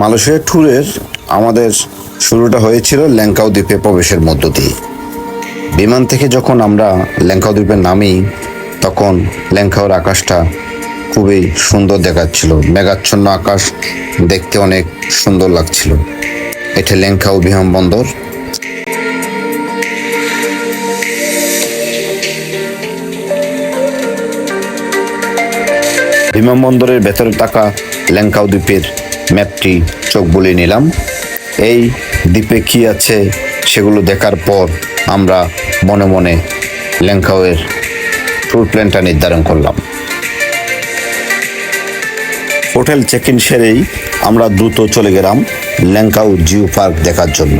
Malaysia ট্যুরের আমাদের শুরুটা হয়েছিল ল্যাংকাও দ্বীপে প্রবেশের মধ্য দিয়ে। বিমান থেকে যখন আমরা ল্যাংকাও দ্বীপে নামি তখন ল্যাংকাওর আকাশটা খুবই সুন্দর দেখাচ্ছিল, মেঘাচ্ছন্ন আকাশ দেখতে অনেক সুন্দর লাগছিল। এটা ল্যাংকাও বিমানবন্দর। বিমানবন্দরের ভেতরে থাকা ল্যাংকাও দ্বীপের ম্যাপটি চোখ বুলিয়ে নিলাম। এই দ্বীপে কি আছে সেগুলো দেখার পর আমরা মনে মনে ল্যাংকাওয়ের ট্যুর প্ল্যানটা নির্ধারণ করলাম। হোটেল চেক ইন সেরেই আমরা দ্রুত চলে গেলাম ল্যাংকাও জিও পার্ক দেখার জন্য।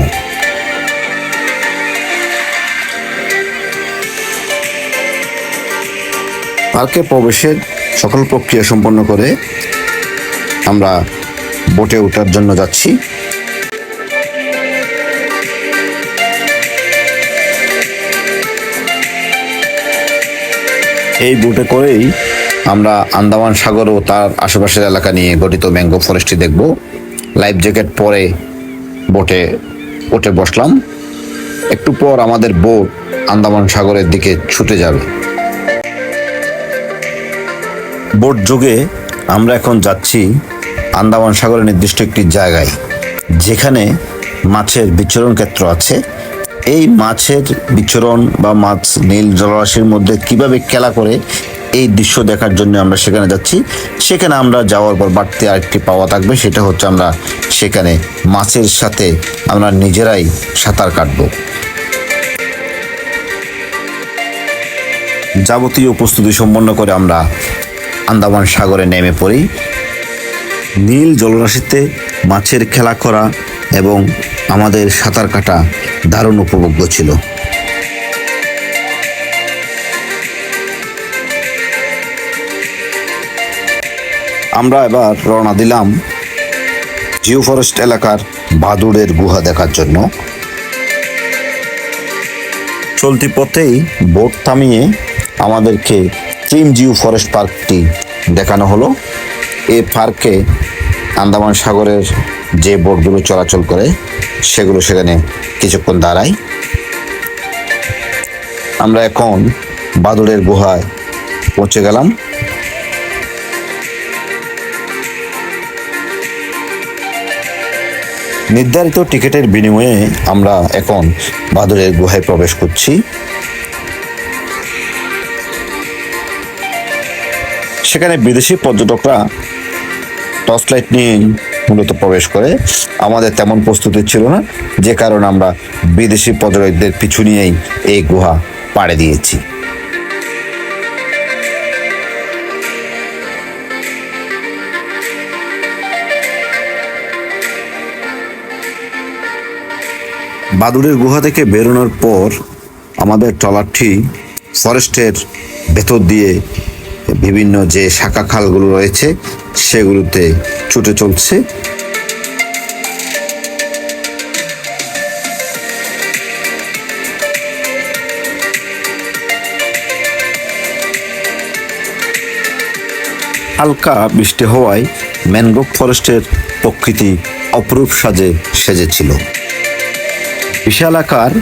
পার্কে প্রবেশের সকল প্রক্রিয়া সম্পন্ন করে আমরা বোটে ওঠার জন্য যাচ্ছি। এই বোটে করেই আমরা আন্দামান সাগর ও তার আশেপাশের এলাকা নিয়ে গঠিত ম্যাঙ্গ্রোভ ফরেস্টটি দেখব। লাইফ জ্যাকেট পরে বোটে উঠে বসলাম। একটু পর আমাদের বোট আন্দামান সাগরের দিকে ছুটে যাবে। বোট যোগে আমরা এখন যাচ্ছি আন্দামান সাগরের নির্দিষ্ট একটি জায়গায়, যেখানে মাছের বিচরণ ক্ষেত্র আছে। এই মাছের বিচরণ বা মাছ নীল জলরাশির মধ্যে কিভাবে খেলা করে এই দৃশ্য দেখার জন্য আমরা সেখানে যাচ্ছি। সেখানে আমরা যাওয়ার পর বাড়তি আরেকটি পাওয়া থাকবে, সেটা হচ্ছে আমরা সেখানে মাছের সাথে আমরা নিজেরাই সাঁতার কাটব। যাবতীয় প্রস্তুতি সম্পন্ন করে আমরা আন্দামান সাগরে নেমে পড়ি। নীল জলরাশিতে মাছের খেলা করা এবং আমাদের সাঁতার কাটা দারুণ উপভোগ্য ছিল। আমরা এবার রওনা দিলাম জিও ফরেস্ট এলাকার বাদুড়ের গুহা দেখার জন্য। চলতি পথেই বোট থামিয়ে আমাদেরকে ট্রিম জিও ফরেস্ট পার্কটি দেখানো হলো। এই পার্কে আন্দামান সাগরের যে বোটগুলো চলাচল করে সেগুলো সেখানে কিছুক্ষণ দাঁড়ায়। আমরা এখন বাদুড়ের গুহায় পৌঁছে গেলাম। নির্ধারিত টিকিটের বিনিময়ে আমরা এখন বাদুড়ের গুহায় প্রবেশ করছি। সেখানে বিদেশি পর্যটকরা টর্চ লাইট নিয়ে মূলত প্রবেশ করে। আমাদের তেমন প্রস্তুতি ছিল না, যে কারণে আমরা বিদেশি পর্যটকদের পিছু নিয়েই এই গুহা পাড়ি দিয়েছি। বাদুড়ের গুহা থেকে বেরোনোর পর আমাদের ট্রলারটি ফরেস্টের ভেতর দিয়ে বিভিন্ন যে শাখা খালগুলো রয়েছে সেগুলোতে ছুটে চলছে। হালকা বৃষ্টি হওয়ায় ম্যানগ্রোভ ফরেস্টের প্রকৃতি অপরূপ সাজে সেজেছিল। বিশাল আকার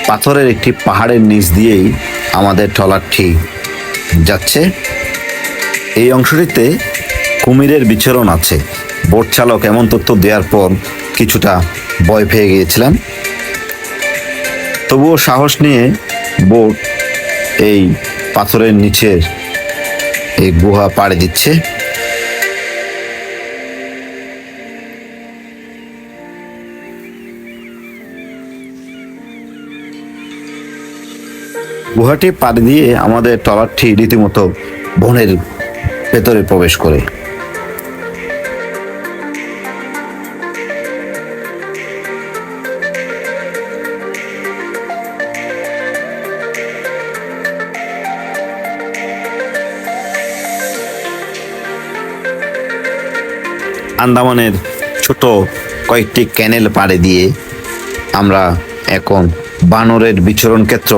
পাথরের একটি পাহাড়ের নিচ দিয়েই আমাদের ট্রলারটি যাচ্ছে। এই অংশটিতে কুমিরের বিচরণ আছে। বোট চালক এমন তথ্য দেওয়ার পর কিছুটা ভয় পেয়ে গিয়েছিলাম, তবুও সাহস নিয়ে বোট এই পাথরের নিচের এই গুহা পাড়ি দিচ্ছে। গুহাটি পাড়ি দিয়ে আমাদের ট্রলারটি রীতিমতো বনের ভেতরে প্রবেশ করে। আন্দামানের ছোট কয়েকটি ক্যানেল পাড়ে দিয়ে আমরা এখন বানরের বিচরণ ক্ষেত্র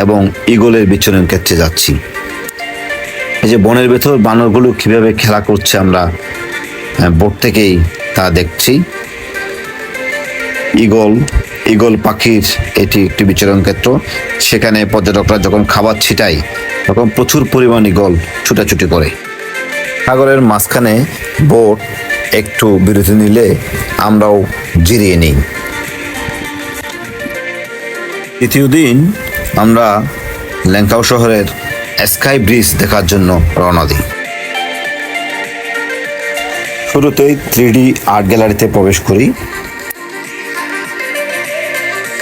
এবং ঈগলের বিচরণ ক্ষেত্রে যাচ্ছি। এই যে বনের ভেতর বানরগুলো কিভাবে খেলা করছে আমরা বোট থেকেই তা দেখছি। ঈগল ঈগল পাখির এটি একটি বিচরণ ক্ষেত্র। সেখানে পর্যটকরা যখন খাবার ছিটায় তখন প্রচুর পরিমাণ ঈগল ছুটাছুটি করে। সাগরের মাঝখানে বোট একটু বিরতি নিলে আমরাও জিরিয়ে নিই। তৃতীয় দিন আমরা ল্যাংকাও শহরের স্কাই ব্রিজ দেখার জন্য রওনা দিই। শুরুতেই 3D আর্ট গ্যালারিতে প্রবেশ করি।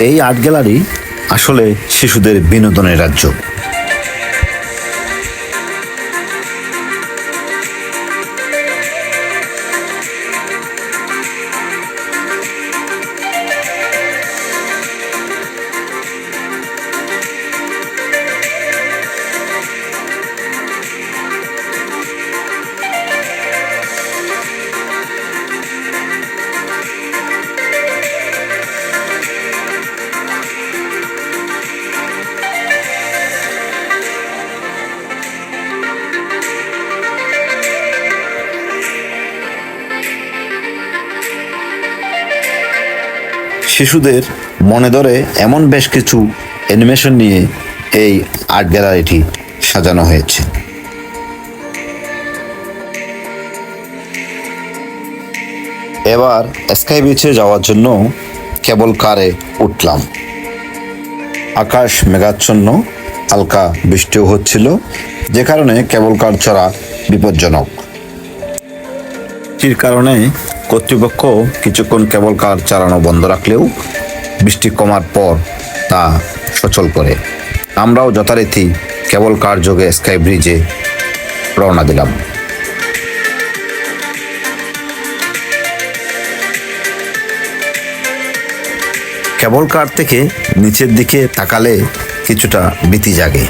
এই আর্ট গ্যালারি আসলে শিশুদের বিনোদনের রাজ্য। শিশুদের মনে ধরে এমন বেশ কিছু অ্যানিমেশন নিয়ে এই আর্ট গ্যালারিটি সাজানো হয়েছে। এবার স্কাই বিচে যাওয়ার জন্য কেবল কারে উঠলাম। আকাশ মেঘাচ্ছন্ন, হালকা বৃষ্টিও হচ্ছিল, যে কারণে কেবল কার চড়া বিপজ্জনক। বৃষ্টির কারণে কর্তৃপক্ষ কিছুক্ষণ কেবল কার চালানো বন্ধ রাখলেও বৃষ্টি কমার পর তা সচল করে। আমরাও যথারীতি কেবল কার যোগে স্কাই ব্রিজে রওনা দিলাম। কেবল কার থেকে নিচের দিকে তাকালে কিছুটা ভীতি জাগে।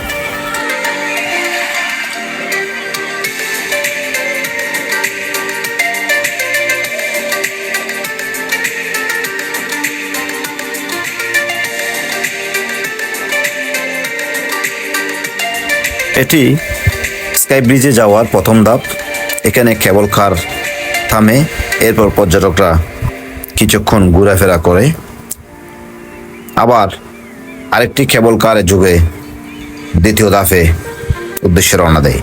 এটি স্কাই ব্রিজে যাওয়ার প্রথম ধাপ। এখানে কেবল কার থামে, এরপর পর্যটকরা কিছুক্ষণ ঘোরাফেরা করে আবার আরেকটি কেবল কারে যোগে দ্বিতীয় ধাপে উদ্দেশ্যে রওনা দেয়।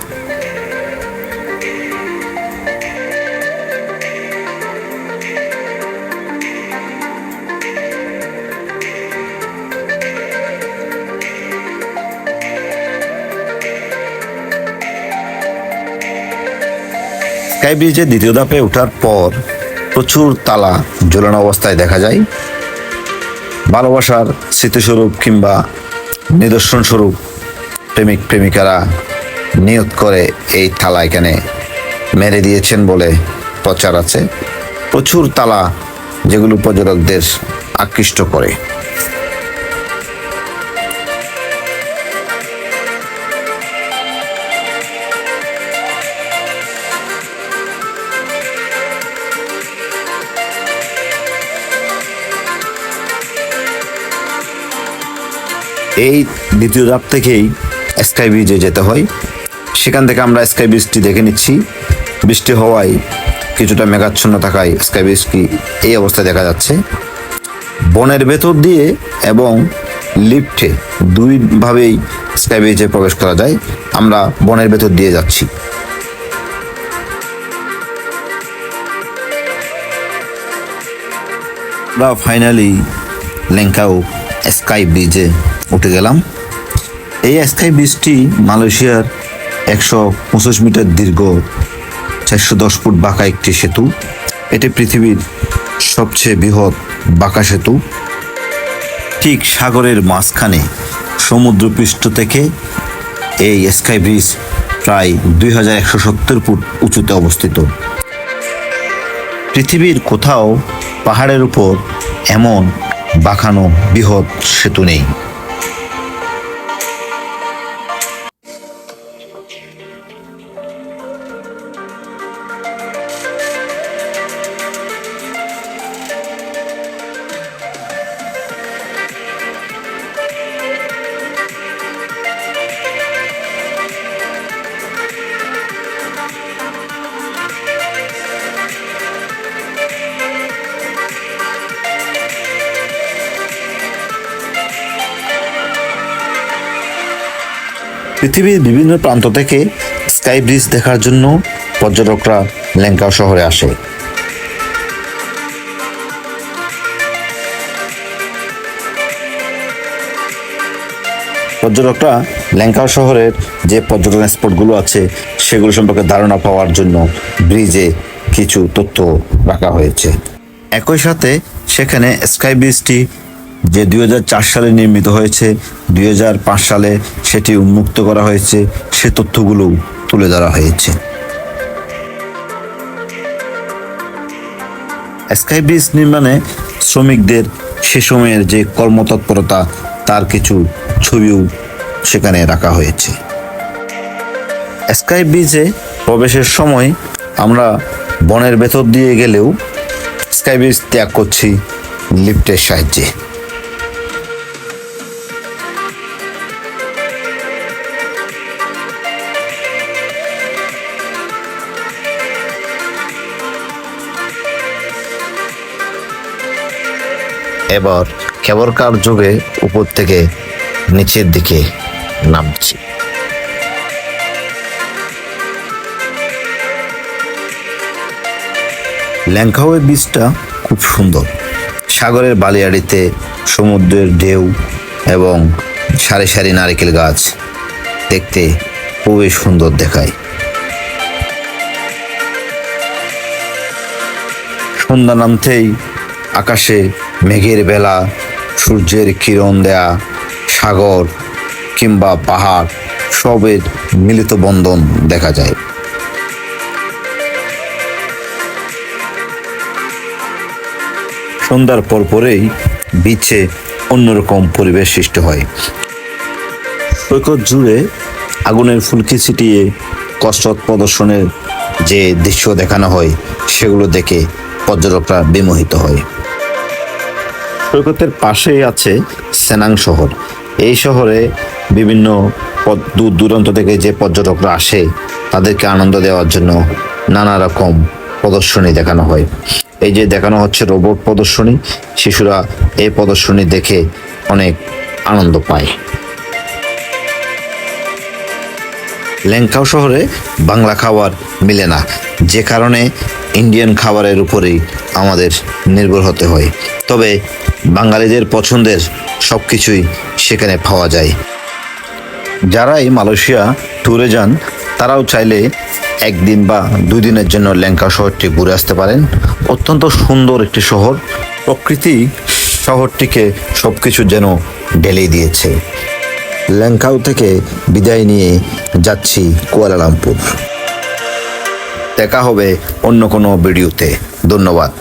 স্কাই ব্রিজের দ্বিতীয় ধাপে ওঠার পর প্রচুর তালা ঝুলানো অবস্থায় দেখা যায়। ভালোবাসার স্মৃতিস্বরূপ কিংবা নিদর্শন স্বরূপ প্রেমিক প্রেমিকারা নিয়ত করে এই তালা এখানে মেরে দিয়েছেন বলে প্রচার আছে। প্রচুর তালা যেগুলো পর্যটকদের আকৃষ্ট করে। এই দ্বিতীয় ধাপ থেকেই স্কাই ব্রিজে যেতে হয়। সেখান থেকে আমরা স্কাই ব্রিজটি দেখে নিচ্ছি। বৃষ্টি হওয়ায় কিছুটা মেঘাচ্ছন্ন থাকায় স্কাই ব্রিজটি এই অবস্থায় দেখা যাচ্ছে। বনের ভেতর দিয়ে এবং লিফটে দুইভাবেই স্কাই ব্রিজে প্রবেশ করা যায়। আমরা বনের ভেতর দিয়ে যাচ্ছি। আমরা ফাইনালি ল্যাংকাও স্কাই ব্রিজে উঠে গেলাম। এই স্কাই ব্রিজটি মালয়েশিয়ার 125 মিটার দীর্ঘ 410 ফুট বাঁকা একটি সেতু। এটি পৃথিবীর সবচেয়ে বৃহৎ বাঁকা সেতু। ঠিক সাগরের মাঝখানে সমুদ্রপৃষ্ঠ থেকে এই স্কাই ব্রিজ প্রায় 2170 ফুট উঁচুতে অবস্থিত। পৃথিবীর কোথাও পাহাড়ের উপর এমন বাঁকানো বৃহৎ সেতু নেই। পৃথিবীর বিভিন্ন প্রান্ত থেকে স্কাই ব্রিজ দেখার জন্য পর্যটকরা ল্যাংকাও শহরে আসে। পর্যটকরা ল্যাংকাও শহরের যে পর্যটন স্পটগুলো আছে সেগুলো সম্পর্কে ধারণা পাওয়ার জন্য ব্রিজে কিছু তথ্য রাখা হয়েছে। একই সাথে সেখানে স্কাই ব্রিজটি যে 2004 সালে নির্মিত হয়েছে, 2005 সালে সেটি উন্মুক্ত করা হয়েছে, সে তথ্যগুলো তুলে ধরা হয়েছে। স্কাই ব্রিজ নির্মাণে শ্রমিকদের সে সময়ের যে কর্মতৎপরতা তার কিছু ছবিও সেখানে রাখা হয়েছে। স্কাই ব্রিজে প্রবেশের সময় আমরা বনের ভেতর দিয়ে গেলেও স্কাই ব্রিজ ত্যাগ করছি লিফটের সাহায্যে। এবার কেবল কার যোগে উপর থেকে নিচের দিকে নামছি। ল্যাংকাও বীচটা খুব সুন্দর। সাগরের বালিয়াড়িতে সমুদ্রের ঢেউ এবং সারি সারি নারকেল গাছ দেখতে খুবই সুন্দর দেখায়। সন্ধ্যা নামতেই আকাশে মেঘের বেলা, সূর্যের কিরণ দেয়া, সাগর কিংবা পাহাড় সবের মিলিত বন্ধন দেখা যায়। সন্ধ্যার পরেই বিচে অন্যরকম পরিবেশ সৃষ্টি হয়। সৈকত জুড়ে আগুনের ফুলকি ছিটিয়ে কসরত প্রদর্শনের যে দৃশ্য দেখানো হয় সেগুলো দেখে পর্যটকরা বিমোহিত হয়। সৈকতের পাশেই আছে সেনাং শহর। এই শহরে বিভিন্ন দূর দূরান্ত থেকে যে পর্যটকরা আসে তাদেরকে আনন্দ দেওয়ার জন্য নানা রকম প্রদর্শনী দেখানো হয়। এই যে দেখানো হচ্ছে রোবট প্রদর্শনী, শিশুরা এই প্রদর্শনী দেখে অনেক আনন্দ পায়। ল্যাংকাও শহরে বাংলা খাবার মিলে না, যে কারণে ইন্ডিয়ান খাবারের উপরেই আমাদের নির্ভর হতে হয়। তবে বাঙালিদের পছন্দের সব কিছুই সেখানে পাওয়া যায়। যারাই মালয়েশিয়া ট্যুরে যান তারাও চাইলে একদিন বা 2 দিনের জন্য ল্যাংকাও শহরটি ঘুরে আসতে পারেন। অত্যন্ত সুন্দর একটি শহর, প্রকৃতি শহরটিকে সবকিছু যেন ঢেলে দিয়েছে। ল্যাংকাও থেকে বিদায় নিয়ে যাচ্ছি কুয়ালালামপুর। দেখা হবে অন্য কোনো ভিডিওতে। ধন্যবাদ।